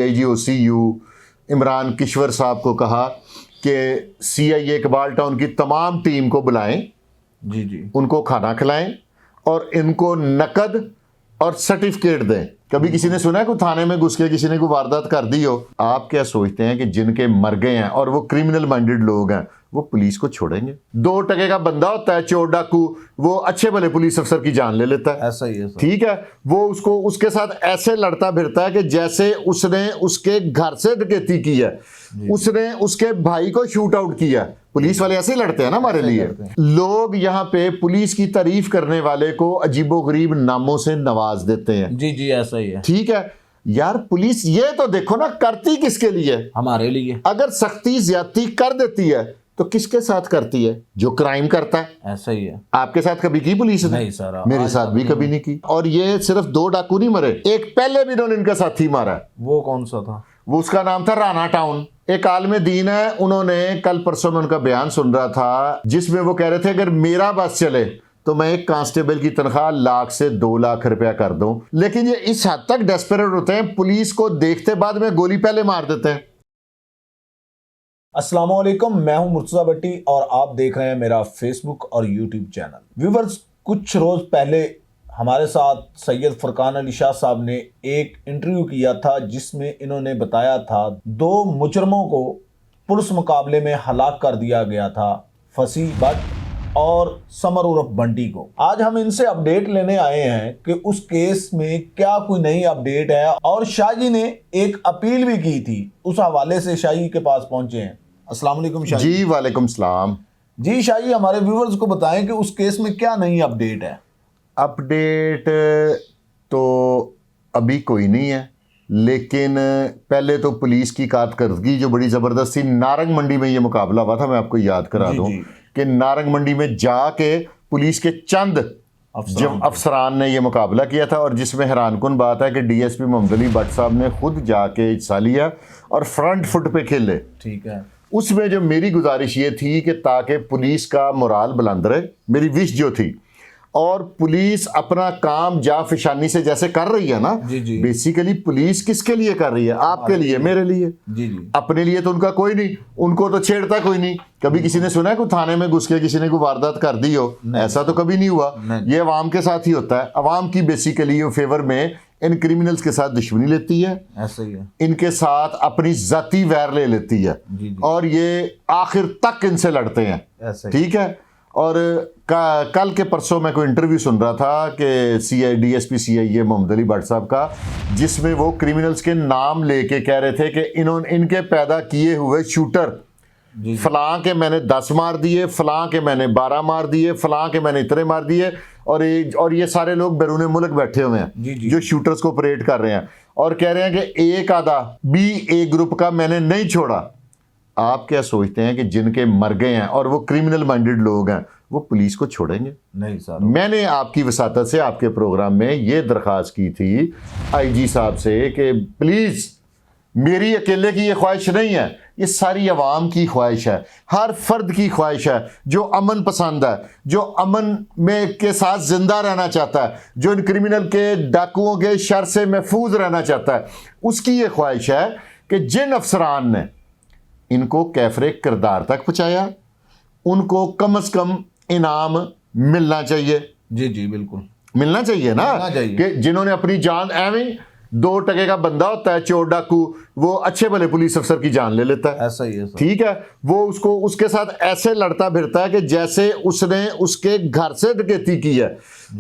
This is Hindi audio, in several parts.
डीआईजी ओसीयू इमरान किश्वर साहब को कहा कि सीआईए इकबाल टाउन की तमाम टीम को बुलाएं, जी उनको खाना खिलाएं और इनको नकद और सर्टिफिकेट दें। कभी किसी ने सुना है कोई थाने में घुस के किसी ने कोई वारदात कर दी हो? आप क्या सोचते हैं कि जिनके मर गए हैं और वो क्रिमिनल माइंडेड लोग हैं, वो पुलिस को छोड़ेंगे? 2 टके का बंदा होता है चोर डाकू, वो अच्छे भले पुलिस अफसर की जान ले लेता है। ऐसा ही है सर। ठीक है, वो उसको उसके साथ ऐसे लड़ता फिरता है कि जैसे उसने उसके घर से डकैती की है, उसने उसके भाई को शूट आउट किया। पुलिस वाले ऐसे ही लड़ते हैं ना हमारे लिए। लोग यहाँ पे पुलिस की तारीफ करने वाले को अजीबोगरीब नामों से नवाज देते हैं। जी ऐसा ही है। ठीक है यार, पुलिस ये तो देखो ना, करती किसके लिए? हमारे लिए। अगर सख्ती ज्यादती कर देती है तो किसके साथ करती है? जो क्राइम करता है। ऐसा ही है। आपके साथ कभी की पुलिस ने? नहीं सर, मेरे साथ भी कभी नहीं की। और ये सिर्फ 2 डाकू नहीं मरे, एक पहले भी इन्होंने इनका साथी मारा। वो कौन सा था? वो उसका नाम था राणा टाउन। एक आलम दीन है, उन्होंने कल परसों में उनका बयान सुन रहा था जिसमें वो कह रहे थे अगर मेरा बस चले तो मैं एक कांस्टेबल की तनख्वाह 1 लाख से 2 लाख रुपया कर दूं। लेकिन ये इस हद तक डेस्परेट होते हैं, पुलिस को देखते बाद में गोली पहले मार देते हैं। अस्सलाम वालेकुम, मैं हूं मुर्तजा भट्टी और आप देख रहे हैं मेरा फेसबुक और यूट्यूब चैनल। व्यूवर्स, कुछ रोज पहले हमारे साथ सैयद फरकान अली शाह साहब ने एक इंटरव्यू किया था जिसमें इन्होंने बताया था 2 मुजरमों को पुलिस मुकाबले में हलाक कर दिया गया था, फसीह भट्ट और समर उर्फ बंटी को। आज हम इनसे अपडेट लेने आए हैं कि उस केस में क्या कोई नई अपडेट है, और शाह जी ने एक अपील भी की थी, उस हवाले से शाह जी के पास पहुंचे हैं। अस्सलाम वालेकुम शाह जी। वालेकुम सलाम जी। शाह जी, हमारे व्यूवर्स को बताएं कि उस केस में क्या नई अपडेट है। अपडेट तो अभी कोई नहीं है, लेकिन पहले तो पुलिस की कारकर्दगी जो बड़ी ज़बरदस्त थी। नारंग मंडी में ये मुकाबला हुआ था, मैं आपको याद करा दूं कि नारंग मंडी में जाके पुलिस के चंद अफसरान ने ये मुकाबला किया था, और जिसमें हैरानकुन बात है कि डीएसपी मोहम्मद अली भट्ट साहब ने खुद जाके हिस्सा लिया और फ्रंट फुट पे खेले। ठीक है। उसमें जो मेरी गुजारिश ये थी कि ताकि पुलिस का मोराल बुलंद रहे, मेरी विश जो थी, और पुलिस अपना काम जाफिशानी से जैसे कर रही है ना। जी। बेसिकली पुलिस किसके लिए कर रही है? आपके लिए, मेरे लिए। जी। अपने लिए तो उनका कोई नहीं, उनको तो छेड़ता कोई नहीं। कभी किसी ने सुना है कोई थाने में घुस के किसी ने कोई वारदात कर दी हो? ऐसा तो कभी नहीं हुआ। ये अवाम के साथ ही होता है। अवाम की बेसिकली फेवर में इन क्रिमिनल्स के साथ दुश्मनी लेती है, ऐसा ही है। इनके साथ अपनी जाती वैर ले लेती है। और ये आखिर तक इनसे लड़ते हैं। ठीक है। और कल के परसों मैं कोई इंटरव्यू सुन रहा था कि डीएसपी सीआईए मोहम्मद अली भट्ट साहब का, जिसमें वो क्रिमिनल्स के नाम लेके कह रहे थे कि इनके पैदा किए हुए शूटर फलां के मैंने 10 मार दिए, फलां के मैंने 12 मार दिए, फलां के मैंने इतने मार दिए, और ये सारे लोग बैरून मुल्क बैठे हुए हैं जो शूटर्स को ऑपरेट कर रहे हैं, और कह रहे हैं कि एक आधा बी ए ग्रुप का मैंने नहीं छोड़ा। आप क्या सोचते हैं कि जिनके मर गए हैं और वो क्रिमिनल माइंडेड लोग हैं, वो पुलिस को छोड़ेंगे? नहीं सर। मैंने आपकी वसातत से आपके प्रोग्राम में ये दरख्वास्त की थी आईजी साहब से कि प्लीज, मेरी अकेले की ये ख्वाहिश नहीं है, ये सारी अवाम की ख्वाहिश है, हर फर्द की ख्वाहिश है जो अमन पसंद है, जो अमन में के साथ जिंदा रहना चाहता है, जो इन क्रिमिनल के डाकुओं के शर से महफूज रहना चाहता है। उसकी ये ख्वाहिश है कि जिन अफसरान ने इनको कैफरे किरदार तक पहुंचाया, उनको कम से कम इनाम मिलना चाहिए। जी बिल्कुल मिलना चाहिए ना। कि जिन्होंने अपनी जान, एवं 2 टके का बंदा होता है चोर डाकू, वो अच्छे भले पुलिस अफसर की जान ले लेता है। ऐसा ही है। ठीक है। वो उसके साथ ऐसे लड़ता फिरता है कि जैसे उसने उसके घर से डकैती की है,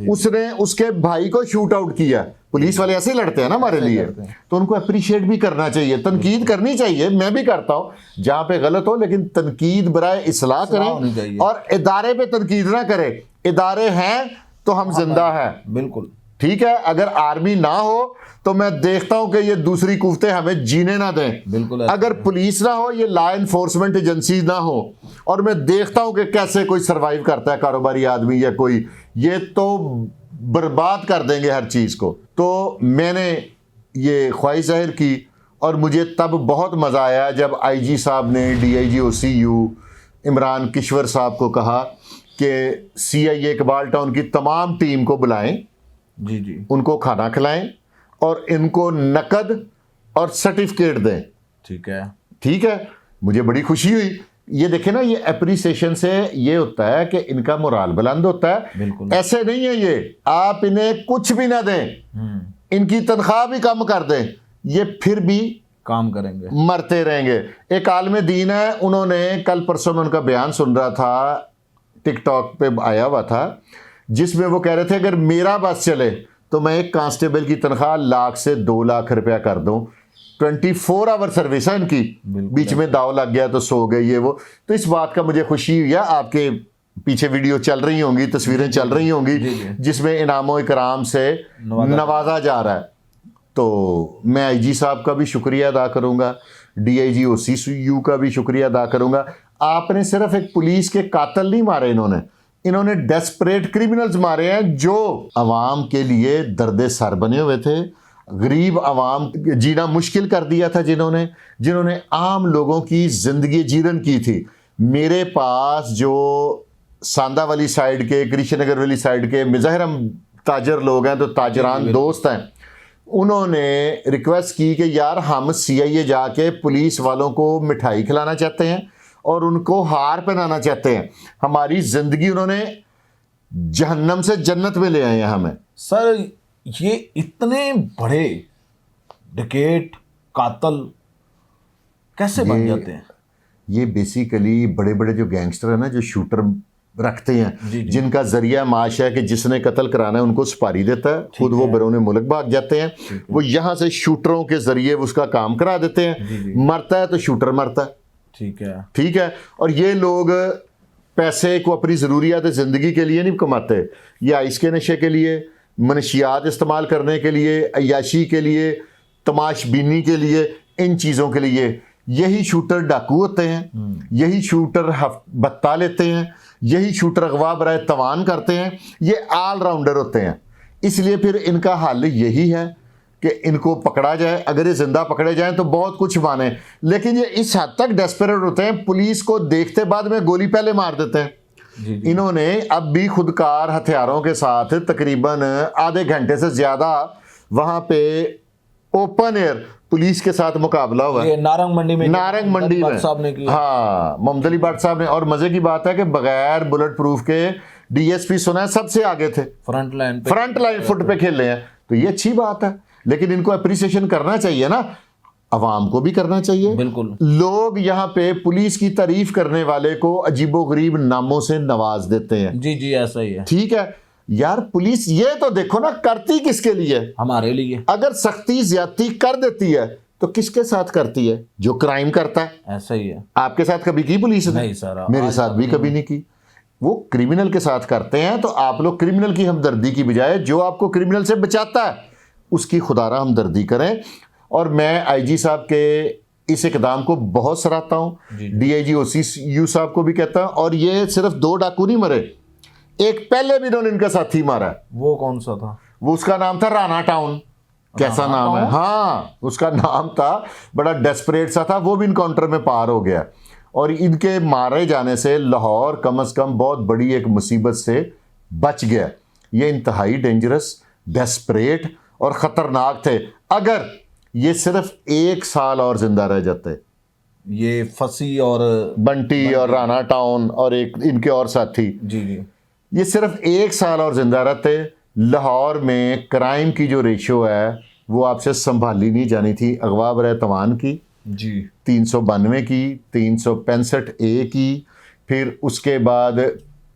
उसने उसके भाई को शूट आउट किया। पुलिस वाले ऐसे लड़ते हैं ना हमारे लिए। तो उनको अप्रिशिएट भी करना चाहिए, तनकीद करनी चाहिए। मैं भी करता हूं जहां पे गलत हो, लेकिन तनकीद बराए इस्लाह करें, और इदारे पे तनकीद ना करें। इदारे हैं तो हम जिंदा हैं। बिल्कुल ठीक है। अगर आर्मी ना हो तो मैं देखता हूं कि ये दूसरी कुफ्ते हमें जीने ना दें। बिल्कुल। अगर पुलिस ना हो, ये लॉ इन्फोर्समेंट एजेंसी ना हो, और मैं देखता हूं कि कैसे कोई सरवाइव करता है कारोबारी आदमी या कोई, ये तो बर्बाद कर देंगे हर चीज को। तो मैंने ये ख्वाहिश जाहिर की, और मुझे तब बहुत मजा आया जब आईजी साहब ने डीआईजी ओसीयू इमरान किश्वर साहब को कहा कि सीआईए इकबाल टाउन की तमाम टीम को बुलाएं, जी, उनको खाना खिलाएं और इनको नकद और सर्टिफिकेट दें। ठीक है, मुझे बड़ी खुशी हुई। ये देखें ना, ये अप्रिसिएशन से ये होता है कि इनका मोराल बुलंद होता है। बिल्कुल। ऐसे नहीं है ये, आप इन्हें कुछ भी ना दें, इनकी तनख्वाह भी कम कर दें, ये फिर भी काम करेंगे, मरते रहेंगे। एक आलिम दीन है, उन्होंने कल परसों में उनका बयान सुन रहा था, टिकटॉक पे आया हुआ था, जिसमें वो कह रहे थे अगर मेरा बस चले तो मैं एक कांस्टेबल की तनख्वाह 1 लाख से 2 लाख रुपया कर दूं। 24 आवर सर्विस है इनकी, बीच में दाव लग गया तो सो गए ये वो। तो इस बात का मुझे खुशी हुई है। आपके पीछे वीडियो चल रही होंगी, तस्वीरें चल रही होंगी, जिसमें इनामो इकराम से नवाजा जा रहा है। तो मैं आईजी साहब का भी शुक्रिया अदा करूंगा, डीआईजी OCU का भी शुक्रिया अदा करूंगा। आपने सिर्फ एक पुलिस के कातिल नहीं मारे, इन्होंने डेस्परेट क्रिमिनल्स मारे हैं जो अवाम के लिए दर्द सर बने हुए थे। गरीब अवाम जीना मुश्किल कर दिया था, जिन्होंने आम लोगों की जिंदगी जीरन की थी। मेरे पास जो सांदा वाली साइड के, कृष्णनगर वाली साइड के मुज़ाहिरम ताजर लोग हैं, तो ताजरान दोस्त हैं, उन्होंने रिक्वेस्ट की कि यार हम CIA जाके पुलिस वालों को मिठाई खिलाना चाहते हैं और उनको हार पहनाना चाहते हैं। हमारी जिंदगी उन्होंने जहन्नम से जन्नत में ले आए हैं हमें। सर, ये इतने बड़े डकैत कातल कैसे बन जाते हैं? ये बेसिकली बड़े बड़े जो गैंगस्टर है ना, जो शूटर रखते हैं, जिनका जरिया माश है कि जिसने कत्ल कराना है उनको सुपारी देता है, खुद वो बैरून मुल्क भाग जाते हैं, वो यहाँ से शूटरों के जरिए उसका काम करा देते हैं। मरता है तो शूटर मरता है। ठीक है। और ये लोग पैसे को अपनी ज़रूरियात ज़िंदगी के लिए नहीं कमाते, ये आइस के नशे के लिए, मनशियात इस्तेमाल करने के लिए, अय्याशी के लिए, तमाशबीनी के लिए, इन चीज़ों के लिए। यही शूटर डाकू होते हैं, यही शूटर बत्ता लेते हैं, यही शूटर अगवा बराए तवान करते हैं। ये ऑलराउंडर होते हैं। इसलिए फिर इनका हल यही है कि इनको पकड़ा जाए। अगर ये जिंदा पकड़े जाएं तो बहुत कुछ माने, लेकिन ये इस हद तक डेस्परेट होते हैं, पुलिस को देखते बाद में गोली पहले मार देते हैं। इन्होंने अब भी खुदकार हथियारों के साथ तकरीबन आधे घंटे से ज्यादा वहां पे ओपन एयर पुलिस के साथ मुकाबला हुआ है। नारंग मंडी में साहब ने किया। हाँ, मोहम्मद अली भट्ट साहब ने। और मजे की बात है कि बगैर बुलेट प्रूफ के DSP सुना है सबसे आगे थे, फ्रंट लाइन फुट पे खेल रहे हैं। तो ये अच्छी बात है, लेकिन इनको अप्रिसिएशन करना चाहिए ना, अवाम को भी करना चाहिए। बिल्कुल। लोग यहाँ पे पुलिस की तारीफ करने वाले को अजीबोगरीब नामों से नवाज देते हैं। जी ऐसा ही है। ठीक है यार, पुलिस ये तो देखो ना, करती किसके लिए? हमारे लिए। अगर सख्ती ज्यादती कर देती है तो किसके साथ करती है? जो क्राइम करता है। ऐसा ही है। आपके साथ कभी की पुलिस ने? नहीं सर, मेरे साथ भी कभी नहीं की। वो क्रिमिनल के साथ करते हैं। तो आप लोग क्रिमिनल की हमदर्दी की बजाय जो आपको क्रिमिनल से बचाता है उसकी खुदारा हमदर्दी करें। और मैं आईजी साहब के इस इकदाम को बहुत सराहता हूँ, डीआईजी OCU साहब को भी कहता हूँ। और ये सिर्फ 2 डाकू नहीं मरे, एक पहले भी इन्होंने इनका साथी मारा है। वो कौन सा था? वो उसका नाम था राणा टाउन। कैसा नाम है? हाँ, उसका नाम था, बड़ा डेस्परेट सा था। वो भी इनकाउंटर में पार हो गया। और इनके मारे जाने से लाहौर कम से कम बहुत बड़ी एक मुसीबत से बच गया। ये इंतहाई डेंजरस, डेस्परेट और ख़तरनाक थे। अगर ये सिर्फ 1 साल और जिंदा रह जाते, ये फसी और बंटी और राणा टाउन और एक इनके और साथी, जी ये सिर्फ 1 साल और जिंदा रहते, लाहौर में क्राइम की जो रेशो है वो आपसे संभाली नहीं जानी थी। अगवा बराए तवान की जी 392 की, 365A की, फिर उसके बाद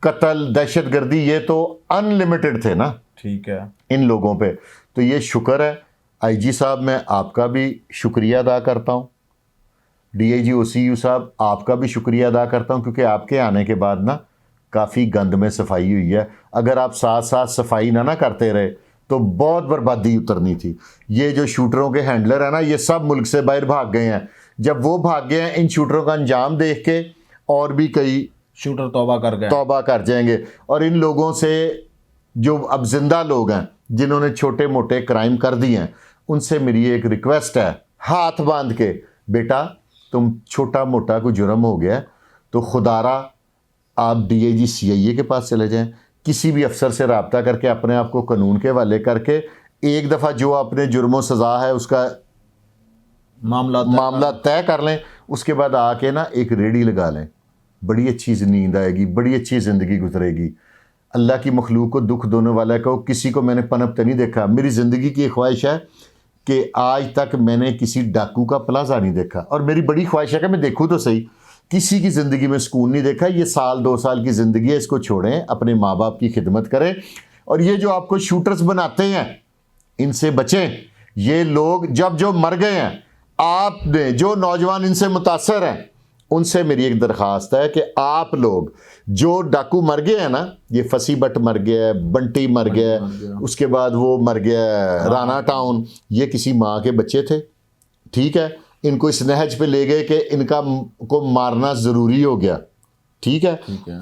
कत्ल, दहशतगर्दी, ये तो अनलिमिटेड थे ना। ठीक है, इन लोगों पे। तो ये शुक्र है आईजी साहब, मैं आपका भी शुक्रिया अदा करता हूँ। डीआईजी OCU साहब, आपका भी शुक्रिया अदा करता हूँ, क्योंकि आपके आने के बाद ना काफ़ी गंद में सफाई हुई है। अगर आप साथ साथ सफाई ना करते रहे तो बहुत बर्बादी उतरनी थी। ये जो शूटरों के हैंडलर है ना, ये सब मुल्क से बाहर भाग गए हैं। जब वो भाग गए हैं, इन शूटरों का अंजाम देख के और भी कई शूटर तौबा कर जाएंगे। और इन लोगों से जो अब जिंदा लोग हैं, जिन्होंने छोटे मोटे क्राइम कर दिए हैं, उनसे मेरी एक रिक्वेस्ट है, हाथ बांध के, बेटा तुम छोटा मोटा कोई जुर्म हो गया तो खुदारा आप DIG CIA के पास चले जाएं, किसी भी अफसर से रब्ता करके अपने आप को कानून के हवाले करके एक दफ़ा जो अपने जुर्मों सज़ा है उसका मामला तय कर लें, उसके बाद आके ना एक रेडी लगा लें, बड़ी अच्छी नींद आएगी, बड़ी अच्छी ज़िंदगी गुजरेगी। अल्लाह की मखलूक को दुख दोने वाला को किसी को मैंने पनपते नहीं देखा। मेरी ज़िंदगी की एक ख्वाहिश है कि आज तक मैंने किसी डाकू का प्लाजा नहीं देखा, और मेरी बड़ी ख्वाहिश है कि मैं देखूँ तो सही, किसी की ज़िंदगी में सुकून नहीं देखा। ये 1-2 साल की ज़िंदगी है, इसको छोड़ें, अपने माँ बाप की खिदमत करें, और ये जो आपको शूटर्स बनाते हैं इनसे बचें। ये लोग जब जो मर गए हैं, आपने जो नौजवान इनसे मुतासर हैं उनसे मेरी एक दरख्वास्त है कि आप लोग जो डाकू मर गए हैं ना, ये फसी बट मर गया है, बंटी मर गया है, उसके बाद वो मर गया है राणा टाउन, ये किसी माँ के बच्चे थे, ठीक है। इनको इस नहज पे ले गए कि इनका को मारना ज़रूरी हो गया, ठीक है।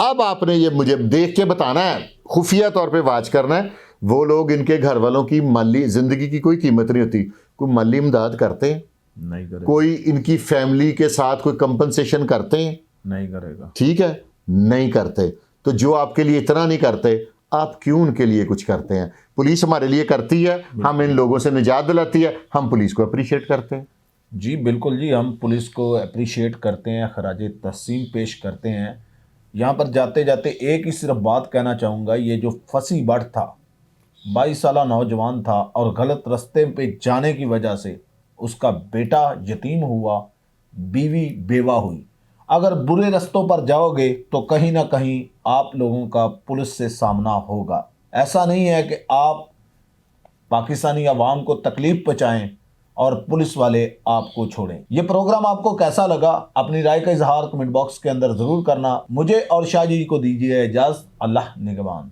अब आपने ये मुझे देख के बताना है, खुफिया तौर पे वाच करना है। वो लोग इनके घर वालों की माली ज़िंदगी की कोई कीमत नहीं होती, कोई माली इमदाद करते हैं नहीं करेगा, कोई इनकी फैमिली के साथ कोई कंपनसेशन करते हैं नहीं करेगा, ठीक है, नहीं करते। तो जो आपके लिए इतना नहीं करते, आप क्यों उनके लिए कुछ करते हैं? पुलिस हमारे लिए करती है, हम इन लोगों से निजात दिलाती है, हम पुलिस को अप्रिशिएट करते हैं। जी बिल्कुल जी, हम पुलिस को अप्रिशिएट करते हैं, खराज तहसीन पेश करते हैं। यहाँ पर जाते जाते एक ही सिर्फ बात कहना चाहूँगा, ये जो फसी बट था, 22 साल नौजवान था और गलत रास्ते पे जाने की वजह से उसका बेटा यतीम हुआ, बीवी बेवा हुई। अगर बुरे रास्तों पर जाओगे तो कहीं ना कहीं आप लोगों का पुलिस से सामना होगा। ऐसा नहीं है कि आप पाकिस्तानी अवाम को तकलीफ पहुँचाएं और पुलिस वाले आपको छोड़ें। ये प्रोग्राम आपको कैसा लगा, अपनी राय का इजहार कमेंट बॉक्स के अंदर ज़रूर करना। मुझे और शाह जी को दीजिए इजाज़त। अल्लाह निगहबान।